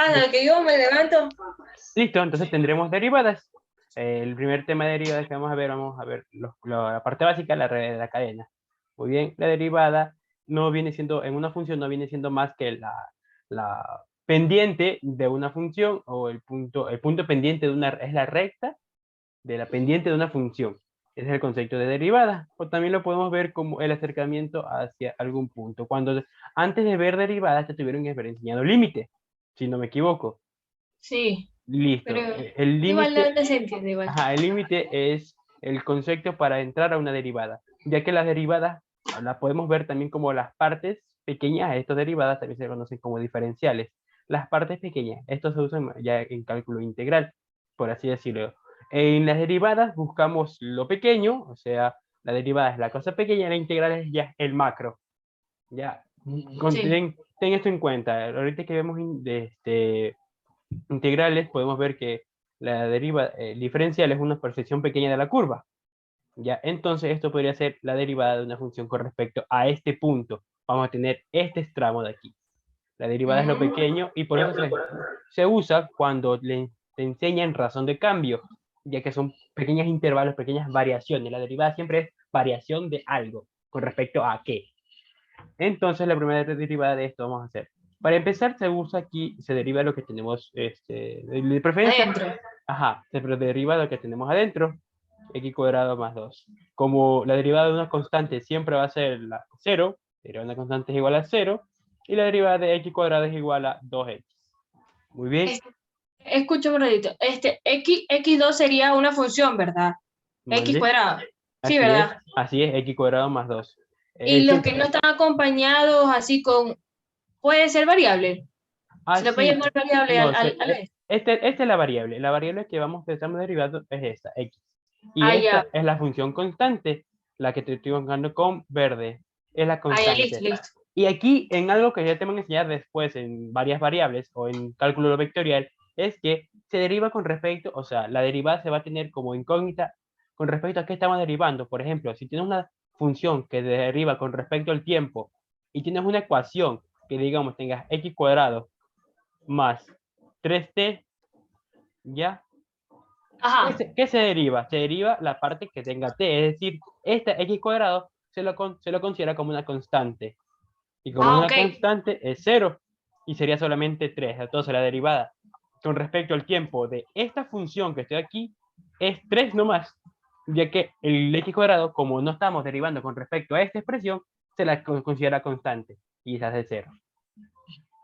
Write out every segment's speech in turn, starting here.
Pasa que yo me levanto. Listo, entonces tendremos derivadas. El primer tema de derivadas que vamos a ver la parte básica, la cadena. Muy bien, la derivada no viene siendo, en una función no viene siendo más que la pendiente de una función o el punto pendiente de una, es la recta de la pendiente de una función. Ese es el concepto de derivada. O también lo podemos ver como el acercamiento hacia algún punto. Cuando antes de ver derivadas te tuvieron que haber enseñado límite, si no me equivoco. Sí, pero Listo. El igual no, límite, no se entiende igual. ajá, el límite es el concepto para entrar a una derivada, ya que las derivadas la podemos ver también como las partes pequeñas, estas derivadas también se conocen como diferenciales. Las partes pequeñas, esto se usa ya en cálculo integral, por así decirlo. En las derivadas buscamos lo pequeño, o sea, la derivada es la cosa pequeña, la integral es ya el macro. Ya, Sí. ten esto en cuenta. Ahorita que vemos integrales, podemos ver que la deriva diferencial es una percepción pequeña de la curva. ¿Ya? Entonces, esto podría ser la derivada de una función con respecto a este punto. Vamos a tener este tramo de aquí. La derivada es lo Mm, pequeño y por eso se usa cuando te enseñan razón de cambio, ya que son pequeños intervalos, pequeñas variaciones. La derivada siempre es variación de algo con respecto a qué. Entonces, la primera derivada de esto vamos a hacer. Para empezar, se usa aquí, se deriva lo que tenemos, de preferencia, adentro. ajá, se deriva lo que tenemos adentro, x cuadrado más 2. Como la derivada de una constante siempre va a ser la 0, la derivada de una constante es igual a 0, y la derivada de x cuadrado es igual a 2x. Muy bien, Es- Escucho un ratito. X2 sería una función, ¿verdad? X ¿vale? cuadrado. Sí, ¿verdad? Así es, x cuadrado más 2. Y los que Siempre, no están acompañados así con, puede ser variable. Se le puede así, llamar variable no, a la vez. esta es la variable que estamos derivando es esta, x. Y Ah, ya. esta es la función constante, la que te estoy marcando con verde, es la Ah, ya, listo, constante. listo. Y aquí, en algo que ya te van a enseñar después en varias variables o en cálculo vectorial, es que se deriva con respecto, o sea, la derivada se va a tener como incógnita con respecto a qué estamos derivando. Por ejemplo, si tienes una función que deriva con respecto al tiempo y tienes una ecuación que digamos tengas x cuadrado más 3t, ¿ya? Ajá. ¿Qué se deriva? Se deriva la parte que tenga t, es decir, este x cuadrado se lo considera como una constante. Y como es Ah, una ok. constante, es cero. Y sería solamente 3. Entonces la derivada con respecto al tiempo de esta función que estoy aquí es 3 nomás. Ya que el x cuadrado, como no estamos derivando con respecto a esta expresión, se la considera constante. Y esa es de cero.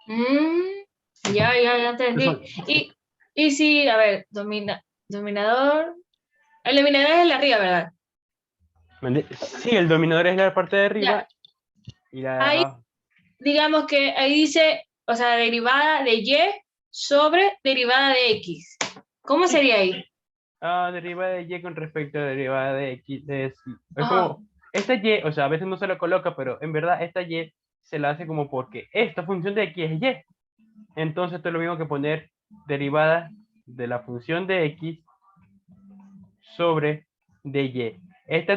Mm, ya entendí. Son- Y si, a ver, dominador. El dominador es el de arriba, ¿verdad? Sí, el dominador es la parte de Ya. arriba y la de Ahí, abajo. digamos que ahí dice, o sea, derivada de Y sobre derivada de X. ¿Cómo Sí, sería ahí? derivada de y con respecto a derivada de x. Es Ajá. como, esta y, o sea, a veces no se lo coloca, pero en verdad esta y se la hace como porque esta función de x es y. Entonces esto es lo mismo que poner derivada de la función de x sobre de y. Esta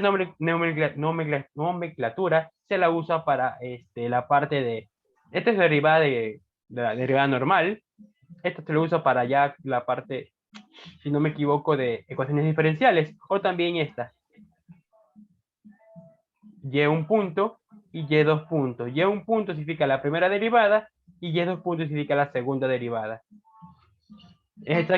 nomenclatura se la usa para la parte de, esta es derivada de la derivada normal, esto se lo usa para ya la parte, si no me equivoco, de ecuaciones diferenciales, o también esta, y un punto y y dos puntos. Y un punto significa la primera derivada y y dos puntos significa la segunda derivada. Es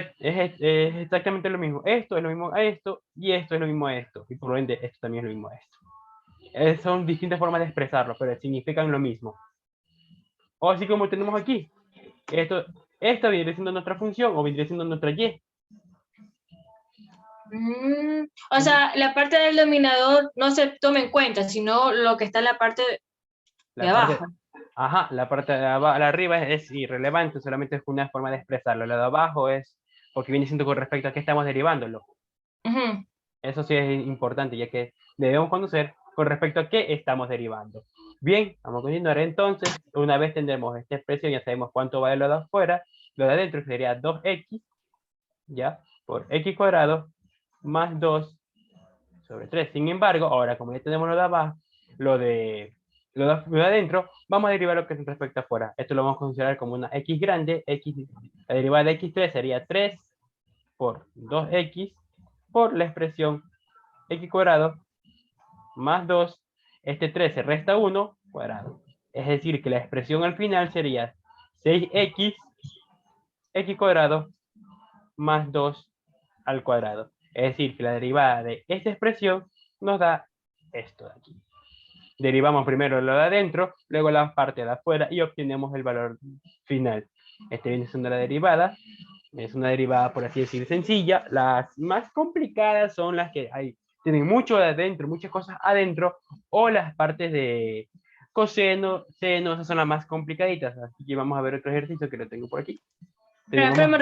exactamente lo mismo. Esto es lo mismo a esto y esto es lo mismo a esto. Y por lo ende, esto también es lo mismo a esto. Son distintas formas de expresarlo, pero significan lo mismo. O así como tenemos aquí. Esto, esta vendría siendo nuestra función o vendría siendo nuestra y. O sea, la parte del dominador no se toma en cuenta, sino lo que está en la parte de La parte, abajo. ajá, la parte de la arriba es irrelevante, solamente es una forma de expresarlo. La de abajo es porque viene siendo con respecto a qué estamos derivándolo. Ujú. Eso sí es importante, ya que debemos conocer con respecto a qué estamos derivando. Bien, vamos a continuar entonces. Una vez tendremos esta expresión, ya sabemos cuánto vale lo de afuera. Lo de adentro sería 2x, ¿ya? Por x cuadrado más 2 sobre 3. Sin embargo, ahora como ya tenemos lo de abajo, lo de lo de adentro, vamos a derivar lo que es respecto a afuera. Esto lo vamos a considerar como una x grande. La derivada de x3 sería 3 por 2x por la expresión x cuadrado más 2. Este 3 se resta 1 cuadrado. Es decir, que la expresión al final sería 6x x cuadrado más 2 al cuadrado. Es decir, que la derivada de esta expresión nos da esto de aquí. Derivamos primero lo de adentro, luego la parte de afuera y obtenemos el valor final. Este viene siendo la derivada. Es una derivada, por así decir, sencilla. Las más complicadas son las que tienen mucho de adentro, muchas cosas adentro, o las partes de coseno, seno, esas son las más complicaditas. Así que vamos a ver otro ejercicio que lo tengo por aquí. Espérame un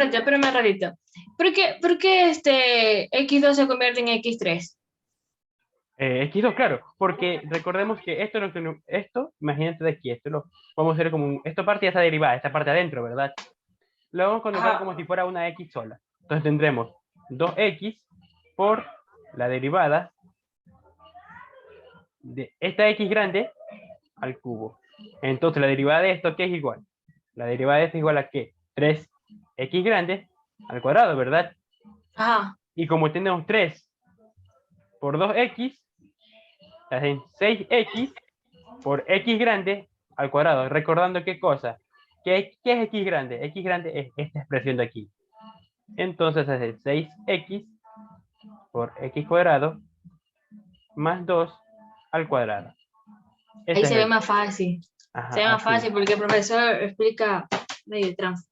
ratito. ¿Por qué este X2 se convierte en X3? X2, claro, porque recordemos que esto, imagínate de aquí, esto lo vamos a hacer como esto parte de esta derivada, esta parte adentro, ¿verdad? Lo vamos a colocar como si fuera una X sola. Entonces tendremos 2X por la derivada de esta X grande al cubo. Entonces la derivada de esto, ¿qué es igual? La derivada de esto es igual a ¿qué? 3X grande al cuadrado, ¿verdad? Ajá. Y como tenemos 3 por 2X, hacen 6X por X grande al cuadrado. Recordando qué cosa. ¿Qué es X grande? X grande es esta expresión de aquí. Entonces es 6X por X cuadrado más 2 al cuadrado. Ahí se ve más fácil. Ajá, se ve más fácil porque el profesor explica medio trans.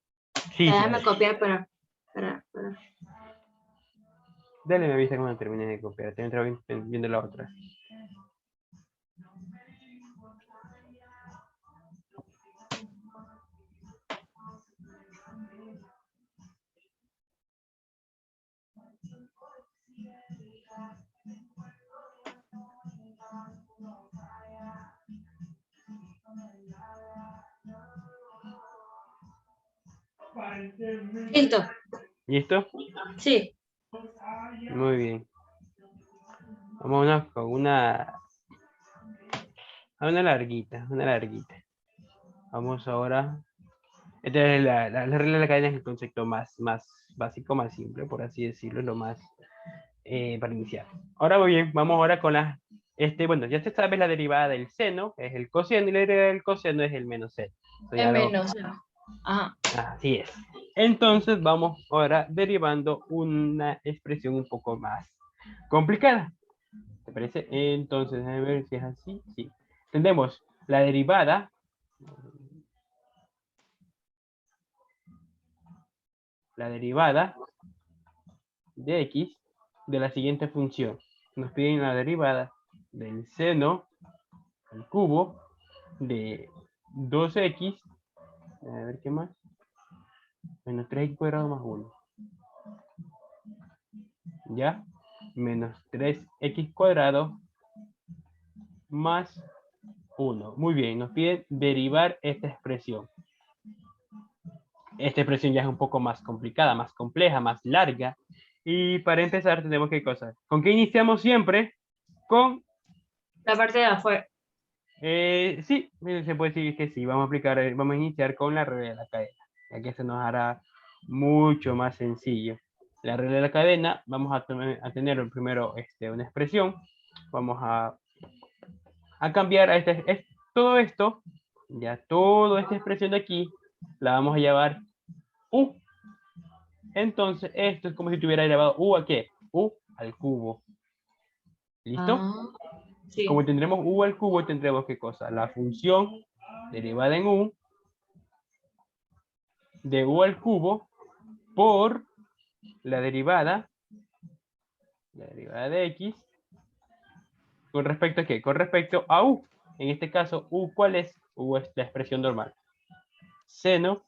Sí, Déjame sí. copiar para. Dale, me avisa cuando termine de copiar. Estoy viendo la otra. Listo. ¿Listo? Sí. Muy bien. Vamos a una larguita, Vamos ahora. Esta es la regla de la cadena, es el concepto más básico, más simple, por así decirlo, lo más para iniciar. Ahora muy bien, vamos ahora con las. Bueno, ya se sabe la derivada del seno, es el coseno, y la derivada del coseno es el menos seno. Es menos. Ajá. Así es. Entonces vamos ahora derivando una expresión un poco más complicada. ¿Te parece? Entonces, a ver si es así. Sí. Tenemos la derivada de x de la siguiente función. Nos piden la derivada del seno al cubo de 2x, a ver qué más, menos 3x cuadrado más 1. ¿Ya? Menos 3x cuadrado más 1. Muy bien, nos piden derivar esta expresión. Esta expresión ya es un poco más complicada, más compleja, más larga. Y para empezar tenemos que cosas. ¿Con qué iniciamos siempre? Con... La parte de afuera. Sí, se puede decir que sí. Vamos a iniciar con la regla de la cadena, ya que se nos hará mucho más sencillo. La regla de la cadena, vamos a tener primero una expresión. Vamos a cambiar a todo esto, ya toda esta expresión de aquí, la vamos a llevar u. Entonces, esto es como si tuviera elevado u a qué? U al cubo. ¿Listo? Sí. Como tendremos u al cubo, tendremos ¿qué cosa? La función derivada en u de u al cubo por la derivada de x con respecto a qué? Con respecto a u. En este caso, u, ¿cuál es? U es la expresión normal. Seno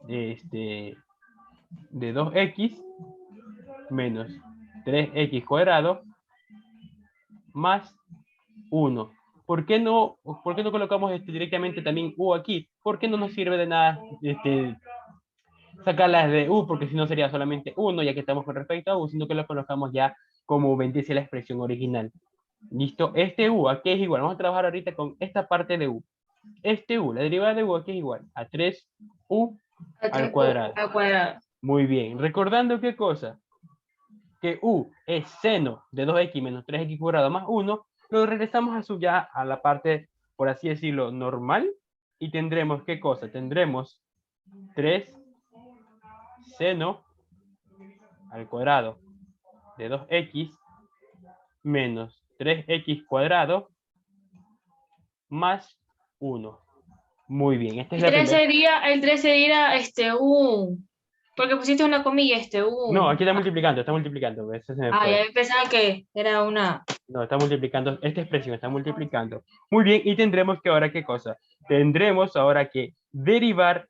de 2x menos 3x cuadrado más 1. ¿Por qué no colocamos directamente también u aquí? ¿Por qué no nos sirve de nada sacarlas de u? Porque si no sería solamente 1, ya que estamos con respecto a u, sino que lo colocamos ya como bendice la expresión original. ¿Listo? Este u, ¿a qué es igual? Vamos a trabajar ahorita con esta parte de u. Este u, la derivada de u, ¿a qué es igual? A 3u A al 3u cuadrado. al cuadrado. Muy bien. Recordando qué cosa, que u es seno de 2x menos 3x cuadrado más 1, lo regresamos a ya a la parte, por así decirlo, normal, y tendremos qué cosa, tendremos 3 seno al cuadrado de 2x menos 3x cuadrado más 1. Muy bien, esta es El la 3 primera. sería, el 3 sería u. Porque pusiste una comilla, No, u. aquí está multiplicando, eso se me Ah, fue. ya pensaba que era una. No, está multiplicando, esta expresión está multiplicando. Muy bien, y tendremos que ahora, ¿qué cosa? Tendremos ahora que derivar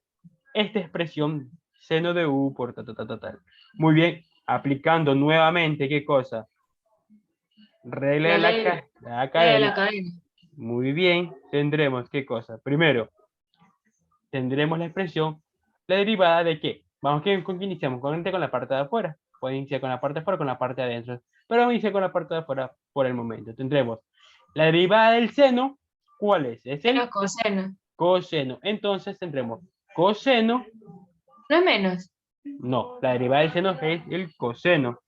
esta expresión seno de u por tal. Muy bien, aplicando nuevamente, ¿qué cosa? Regla La de ley la de la cadena. cadena. Muy bien, tendremos, ¿qué cosa? Primero, tendremos la expresión, la derivada de qué. Vamos, ¿con qué iniciamos? Con la parte de afuera. Pueden iniciar con la parte de afuera, con la parte de adentro. Pero vamos a iniciar con la parte de afuera por el momento. Tendremos la derivada del seno. ¿Cuál es? Es el Menos coseno. coseno. Entonces tendremos coseno. No es menos. No, la derivada del seno es el coseno.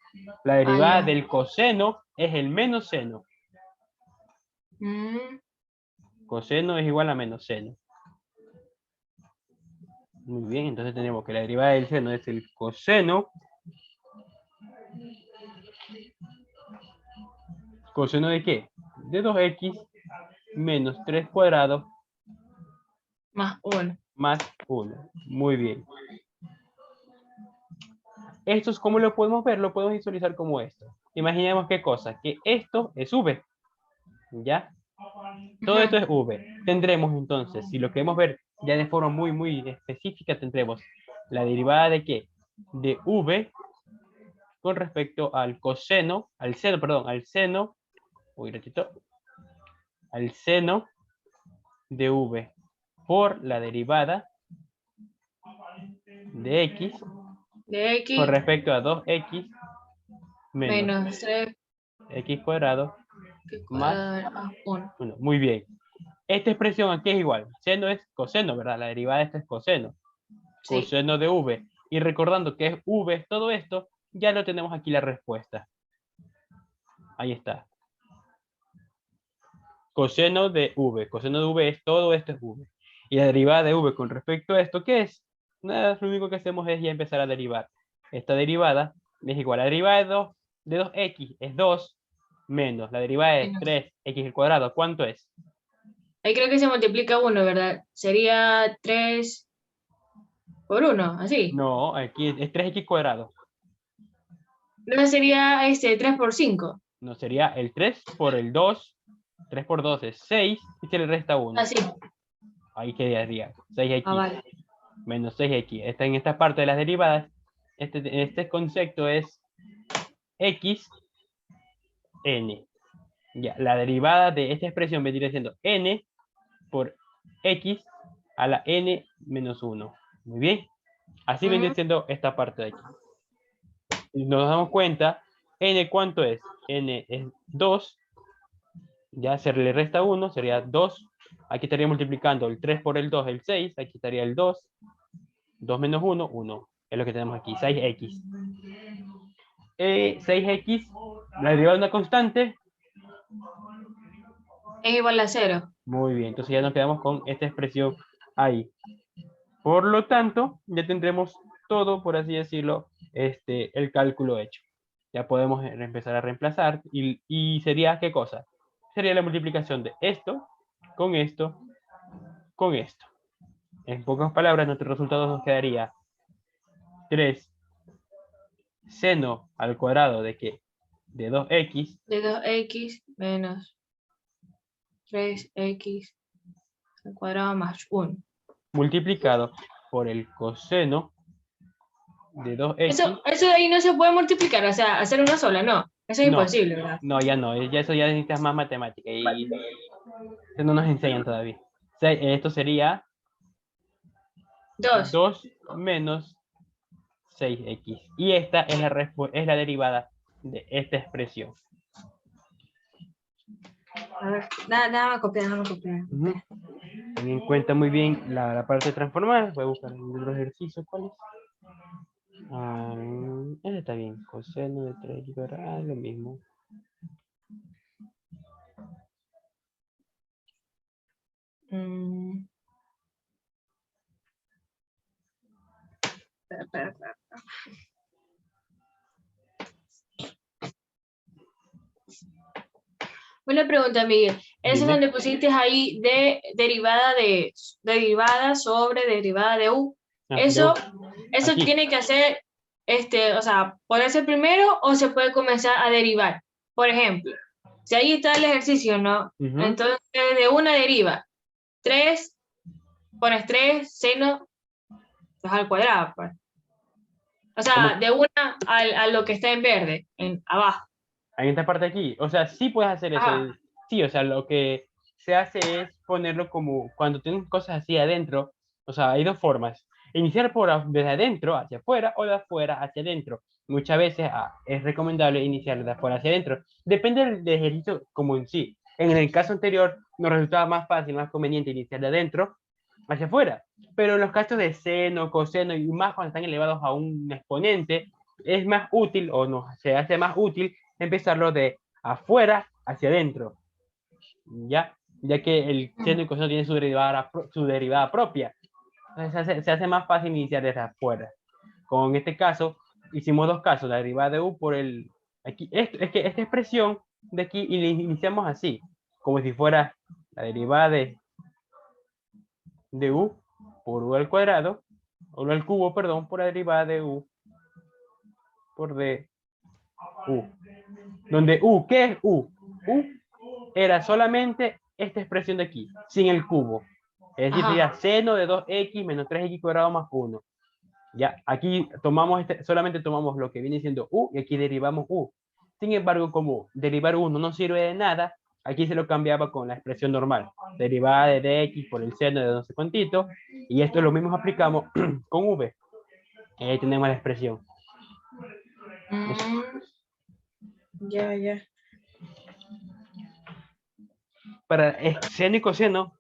La Ah, derivada ya. del coseno es el menos seno. Mm, Coseno es igual a menos seno. Muy bien, entonces tenemos que la derivada del seno es el coseno. ¿Coseno de qué? De 2x menos 3 cuadrados más 1. más 1. Muy bien. Esto es como lo podemos ver, lo podemos visualizar como esto. Imaginemos qué cosa, que esto es v. ¿Ya? Todo esto es v. Tendremos entonces, si lo queremos ver ya de forma muy específica, tendremos la derivada de qué? De v con respecto al coseno, al seno, perdón, al seno, uy, ratito, al seno de v por la derivada de x De con x respecto a 2x menos menos 3 x cuadrado más cuadrado más 1. 1. Muy bien. Esta expresión aquí es igual. Seno es coseno, ¿verdad? La derivada de esto es coseno. Sí. Coseno de v. Y recordando que es v todo esto, ya lo tenemos aquí la respuesta. Ahí está. Coseno de v. Coseno de v es todo esto es v. Y la derivada de v con respecto a esto, ¿qué es? Nada, lo único que hacemos es ya empezar a derivar. Esta derivada es igual a la derivada de 2x es 2 menos la derivada de Menos. 3x al cuadrado. ¿Cuánto es? Ahí creo que se multiplica 1, ¿verdad? Sería 3 por 1, así. No, aquí es 3x cuadrado. No sería 3 por 5. No, sería el 3 por el 2. 3 por 2 es 6 y se le resta 1. Así. Ahí quedaría 6x Ah, vale. menos 6x. En esta parte de las derivadas, este concepto es x n. Ya, la derivada de esta expresión vendría siendo n por x a la n menos 1. Muy bien. Así viene siendo esta parte de aquí. Si nos damos cuenta, n ¿cuánto es? N es 2. Ya se le resta 1, sería 2. Aquí estaría multiplicando el 3 por el 2, el 6. Aquí estaría el 2. 2 menos 1, 1. Es lo que tenemos aquí, 6x. 6x, la derivada de una constante. Es igual a 0. Muy bien, entonces ya nos quedamos con esta expresión ahí. Por lo tanto, ya tendremos todo, por así decirlo, el cálculo hecho. Ya podemos empezar a reemplazar y sería, ¿qué cosa? Sería la multiplicación de esto, con esto, con esto. En pocas palabras, nuestro resultado nos quedaría 3 seno al cuadrado de ¿qué? De 2x De 2x menos 3x al cuadrado más 1. multiplicado por el coseno de 2x. Eso de ahí no se puede multiplicar, o sea, hacer una sola, no. Eso es No, imposible, ¿verdad? no, ya no. Ya eso ya necesitas más matemática y eso no nos enseñan todavía. Esto sería 2. 2 menos 6x. Y esta es la derivada de esta expresión. A ver, déjame copiar, Ujú. Ten en cuenta muy bien la parte de transformar. Voy a buscar el otro ejercicio. ¿Cuál es? Ese está bien. Coseno de 3x cuadrado, lo mismo. Espera. Una pregunta, Miguel. Eso es Dime. donde pusiste ahí de derivada sobre derivada de U. Ah, Eso aquí. tiene que hacer, o sea, puede ser primero o se puede comenzar a derivar. Por ejemplo, si ahí está el ejercicio, ¿no? Ujú. Entonces, de una deriva 3, pones 3 seno al cuadrado, pues. O ¿Cómo? sea, de una a lo que está en verde, abajo. En esta parte aquí. O sea, sí puedes hacer eso. Ajá. Sí, o sea, lo que se hace es ponerlo como cuando tienes cosas así adentro. O sea, hay dos formas. Iniciar desde adentro hacia afuera o de afuera hacia adentro. Muchas veces es recomendable iniciar de afuera hacia adentro. Depende del ejercicio como en sí. En el caso anterior nos resultaba más fácil, más conveniente iniciar de adentro hacia afuera. Pero en los casos de seno, coseno y más cuando están elevados a un exponente, es más útil o nos se hace más útil empezarlo de afuera hacia adentro, ya que el seno y coseno tienen su derivada propia. Entonces se hace más fácil iniciar desde afuera. Como en este caso, hicimos dos casos, la derivada de u por el... Aquí, es que esta expresión de aquí iniciamos así, como si fuera la derivada de u por u al cuadrado, o al cubo, perdón, por la derivada de u por d u. Donde u, ¿qué es u? U era solamente esta expresión de aquí, sin el cubo. Es decir, sería Ajá. seno de 2x menos 3x cuadrado más 1. Ya, aquí solamente tomamos lo que viene siendo u y aquí derivamos u. Sin embargo, como derivar u no nos sirve de nada, aquí se lo cambiaba con la expresión normal. Derivada de dx por el seno de no sé cuántito. Y esto lo mismo aplicamos con v. Y ahí tenemos la expresión. Ya. Para seno y coseno,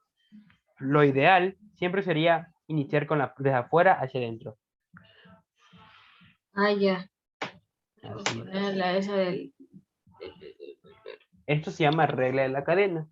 lo ideal siempre sería iniciar desde afuera hacia adentro. Ya. Así es. Esa del... Esto se llama regla de la cadena.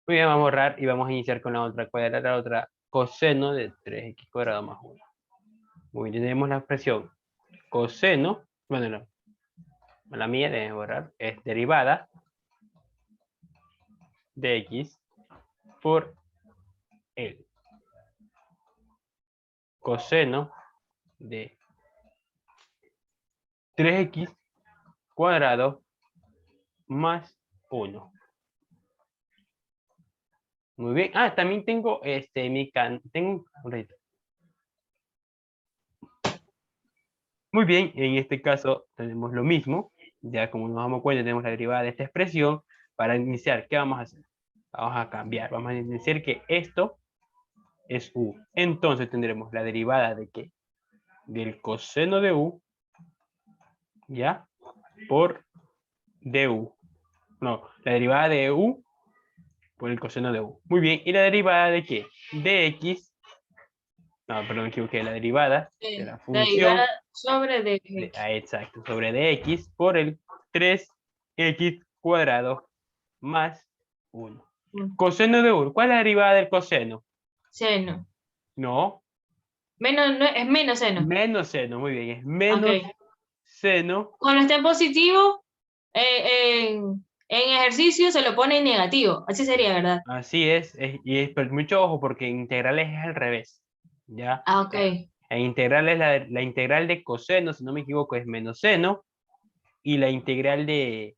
Muy bien, vamos a borrar y vamos a iniciar con la otra. ¿Cuál era la otra? Coseno de 3x cuadrado más 1. Muy bien, tenemos la expresión coseno, bueno, no, la mía debe borrar, es derivada de x por el coseno de 3x cuadrado más 1. Muy bien. También tengo tengo un ratito. Muy bien, en este caso tenemos lo mismo. Ya como nos damos cuenta, tenemos la derivada de esta expresión. Para iniciar, ¿qué vamos a hacer? Vamos a cambiar. Vamos a decir que esto es u. Entonces tendremos la derivada de ¿qué? Del coseno de u, ¿ya? Por du. No, la derivada de u por el coseno de u. Muy bien, ¿y la derivada de qué? De x. No, perdón, me equivoqué. La derivada de la función. Derivada sobre de... Exacto, sobre dx por el 3x cuadrado más 1. Coseno de u. ¿Cuál es la derivada del coseno? Seno. No, Menos, no, es menos seno. menos seno. Muy bien, es Ok. menos seno. Cuando esté en positivo, en En ejercicio se lo pone en negativo. Así sería, ¿verdad? Así es, pero mucho ojo porque integrales es al revés, ¿ya? Ah, ok. En integrales la integral de coseno, si no me equivoco, es menos seno, y la integral de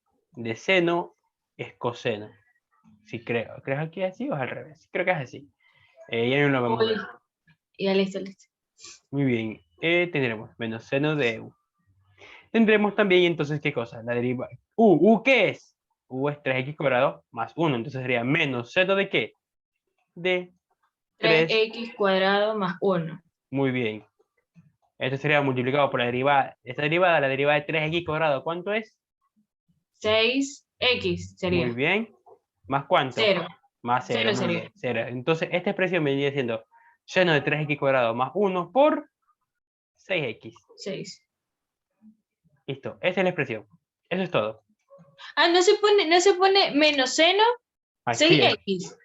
seno es coseno. Sí, creo. ¿Crees que es así o es al revés? Creo que es así. Ya no lo vamos a Uy, ver. ya listo, listo. Muy bien. Tendremos menos seno de u. Tendremos también entonces, ¿qué cosa? La deriva. ¿U qué es? U es 3x cuadrado más 1. Entonces sería menos seno de qué? De 3. 3x cuadrado más 1. Muy bien. Esto sería multiplicado por la derivada. Esta derivada, la derivada de 3x cuadrado, ¿cuánto es? 6x Muy sería. bien. ¿Más cuánto? 0. Más 0, 0 muy sería. bien. 0. Entonces, esta expresión vendría siendo seno de 3x cuadrado más 1 por 6x. 6. Listo. Esa es la expresión. Eso es todo. Ah, no se pone menos seno Así es. 6x.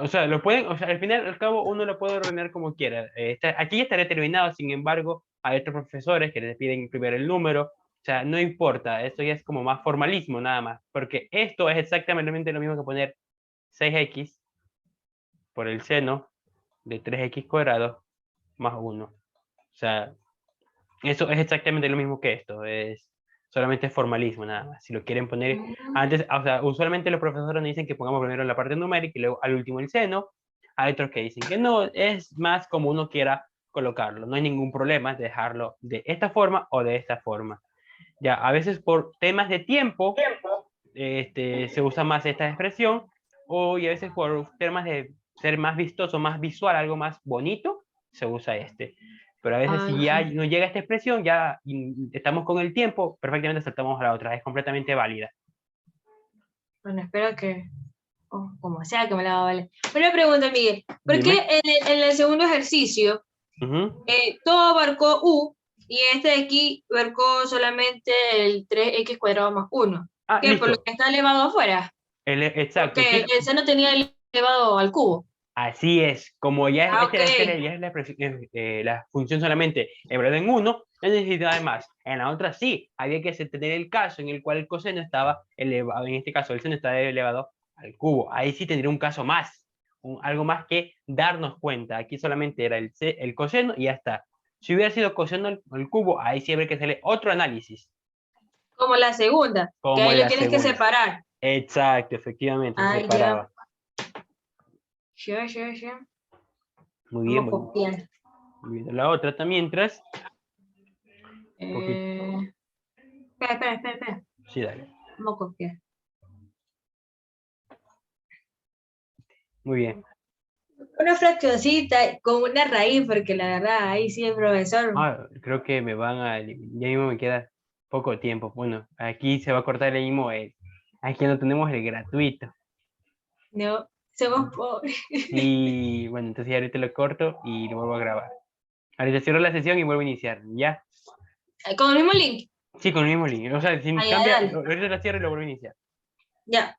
O sea, al final al cabo uno lo puede ordenar como quiera. Aquí ya está determinado, sin embargo, hay otros profesores que les piden imprimir el número. O sea, no importa, esto ya es como más formalismo nada más, porque esto es exactamente lo mismo que poner 6x por el seno de 3x cuadrado más 1. O sea, eso es exactamente lo mismo que esto, es solamente formalismo nada más. Si lo quieren poner antes, o sea, usualmente los profesores nos dicen que pongamos primero la parte numérica y luego al último el seno. Hay otros que dicen que no, es más como uno quiera colocarlo. No hay ningún problema de dejarlo de esta forma o de esta forma. Ya, a veces por temas de tiempo, se usa más esta expresión, y a veces por temas de ser más vistoso, más visual, algo más bonito, se usa este. Pero a veces Ay, si ya sí. no llega esta expresión, ya estamos con el tiempo, perfectamente saltamos a la otra, es completamente válida. Bueno, espero que, como sea que me la va a valer. Una pregunta, Miguel. ¿Por qué Dime. en el segundo ejercicio Ujú. todo abarcó u y este de aquí abarcó solamente el 3x cuadrado más 1? Ah, ¿Qué? ¿Por lo listo. que está elevado afuera? Exacto. Porque el seno tenía elevado al cubo. Así es, como ya Ah, ok. ya es la función solamente elevado en uno, no necesitaba de más. En la otra sí, había que tener el caso en el cual el coseno estaba elevado, en este caso el seno estaba elevado al cubo. Ahí sí tendría un caso más, algo más que darnos cuenta. Aquí solamente era el coseno y ya está. Si hubiera sido coseno al cubo, ahí sí habría que hacerle otro análisis, Como la segunda, que como ahí en lo la tienes que segunda. separar. Exacto, efectivamente, se Ah, ya. separaba. Ya, ya, ya. Muy bien, Vamos a bueno. copiar. Viendo la otra también, tras. Espera. Sí, dale. Vamos a copiar. Muy bien. Una fraccioncita con una raíz, porque la verdad, ahí sí el profesor. Creo que ya mismo me queda poco tiempo. Bueno, aquí se va a cortar el mismo. Aquí no tenemos el gratuito. No, somos pobres. Y bueno, entonces ya ahorita lo corto y lo vuelvo a grabar. Ahorita cierro la sesión y vuelvo a iniciar. ¿Ya? Con el mismo link. Sí, con el mismo link. O sea, si Allá, cambia, dale. ahorita la cierro y lo vuelvo a iniciar. Ya.